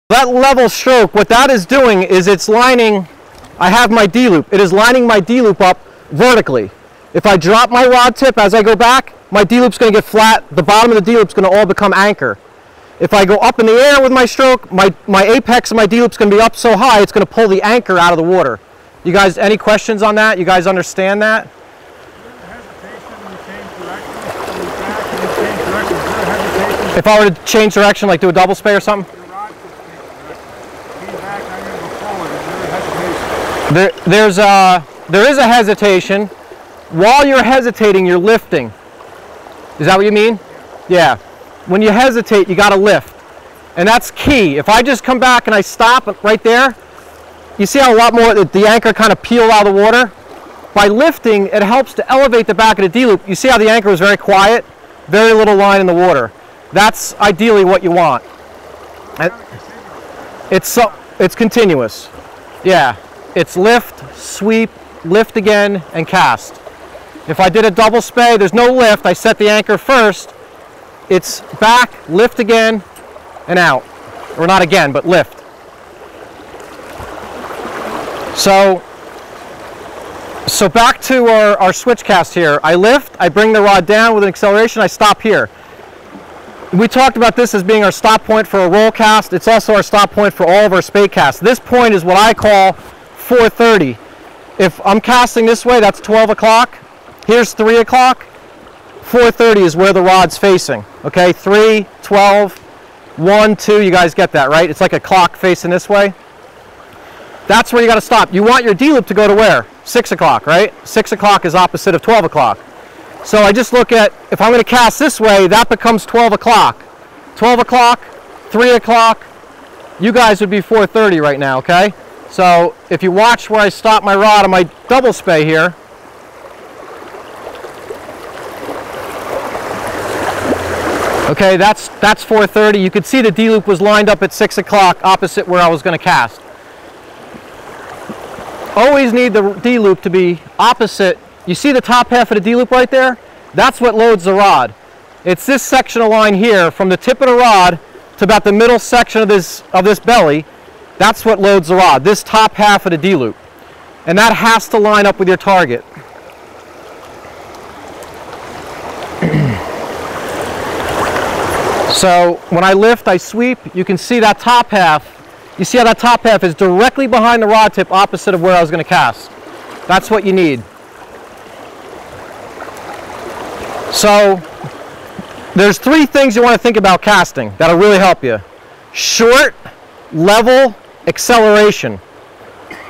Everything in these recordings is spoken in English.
That level stroke, what that is doing is it's lining, I have my D-loop, it is lining my D-loop up vertically. If I drop my rod tip as I go back, my D-loop's going to get flat, the bottom of the D-loop's going to all become anchor. If I go up in the air with my stroke, my apex of my D-loop's going to be up so high, it's going to pull the anchor out of the water. You guys, any questions on that? You guys understand that? If I were to change direction, like do a double spey or something? There is a hesitation. While you're hesitating, you're lifting. Is that what you mean? Yeah. When you hesitate, you got to lift. And that's key. If I just come back and I stop right there, you see how a lot more the anchor kind of peeled out of the water? By lifting, it helps to elevate the back of the D-loop. You see how the anchor was very quiet? Very little line in the water. That's ideally what you want. It's continuous. Yeah. It's lift, sweep, lift again, and cast. If I did a double spey, there's no lift. I set the anchor first. It's back, lift again, and out. Or not again, but lift. So back to our switch cast here. I lift, I bring the rod down with an acceleration, I stop here. We talked about this as being our stop point for a roll cast. It's also our stop point for all of our spey casts. This point is what I call 4:30. If I'm casting this way, that's 12 o'clock. Here's 3 o'clock. 4:30 is where the rod's facing. Okay, 3, 12, 1, 2, you guys get that, right? It's like a clock facing this way. That's where you got to stop. You want your D-loop to go to where? 6 o'clock, right? 6 o'clock is opposite of 12 o'clock. So I just look at, if I'm going to cast this way, that becomes 12 o'clock. 12 o'clock, 3 o'clock, you guys would be 4:30 right now, okay? So if you watch where I stop my rod on my double spey here, okay, that's 4:30. You could see the D-loop was lined up at 6 o'clock opposite where I was going to cast. Always need the D-loop to be opposite. You see the top half of the D-loop right there? That's what loads the rod. It's this section of line here from the tip of the rod to about the middle section of this belly. That's what loads the rod, this top half of the D-loop. And that has to line up with your target. So when I lift, I sweep, you can see that top half. You see how that top half is directly behind the rod tip opposite of where I was going to cast. That's what you need. So there's 3 things you want to think about casting that'll really help you. Short, level, acceleration.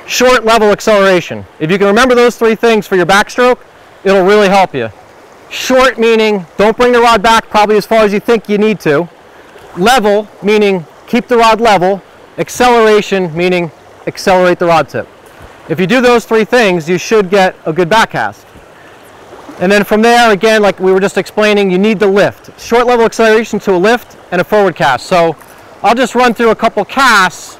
Short, level, acceleration. If you can remember those 3 things for your backstroke, it'll really help you. Short meaning don't bring the rod back probably as far as you think you need to. Level meaning keep the rod level. Acceleration meaning accelerate the rod tip. If you do those 3 things, you should get a good back cast. And then from there, again, like we were just explaining, you need the lift. Short level acceleration to a lift and a forward cast. So I'll just run through a couple casts.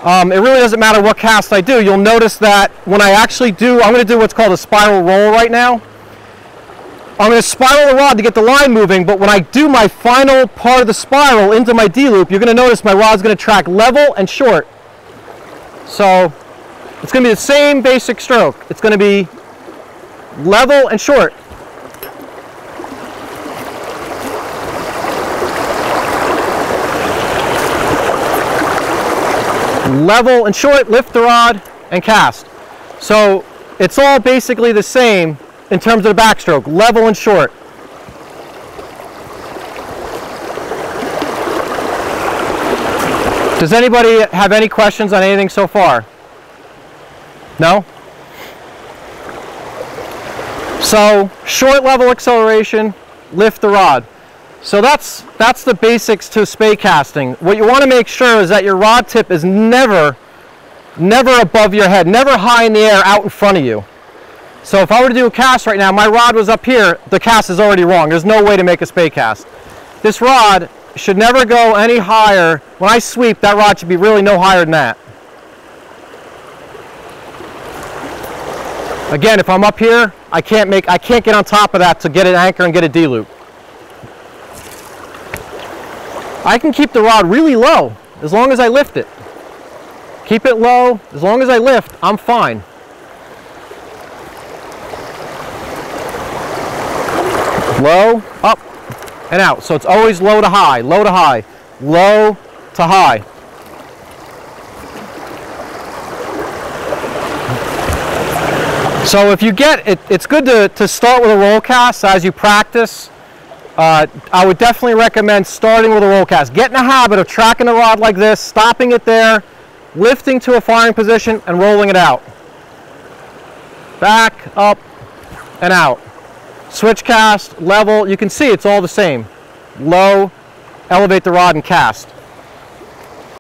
It really doesn't matter what cast I do. You'll notice that when I actually do, I'm going to do what's called a spiral roll right now. I'm going to spiral the rod to get the line moving, but when I do my final part of the spiral into my D-loop, you're going to notice my rod's going to track level and short. So it's going to be the same basic stroke. It's going to be level and short. Level and short, lift the rod, and cast. So it's all basically the same in terms of the backstroke, level and short. Does anybody have any questions on anything so far? No? So short level acceleration, lift the rod. So that's the basics to spey casting. What you want to make sure is that your rod tip is never above your head, never high in the air out in front of you. So if I were to do a cast right now, my rod was up here, the cast is already wrong. There's no way to make a spey cast. This rod should never go any higher. When I sweep, that rod should be really no higher than that. Again, if I'm up here, I can't get on top of that to get an anchor and get a D-loop. I can keep the rod really low. as long as I lift it. Keep it low. As long as I lift, I'm fine. Low, up, and out. So it's always low to high, low to high, low to high. So if you get it, it's good to start with a roll cast as you practice. I would definitely recommend starting with a roll cast. Get in the habit of tracking the rod like this, stopping it there, lifting to a firing position, and rolling it out. Back, up, and out. Switch cast, level, you can see it's all the same. Low, elevate the rod and cast.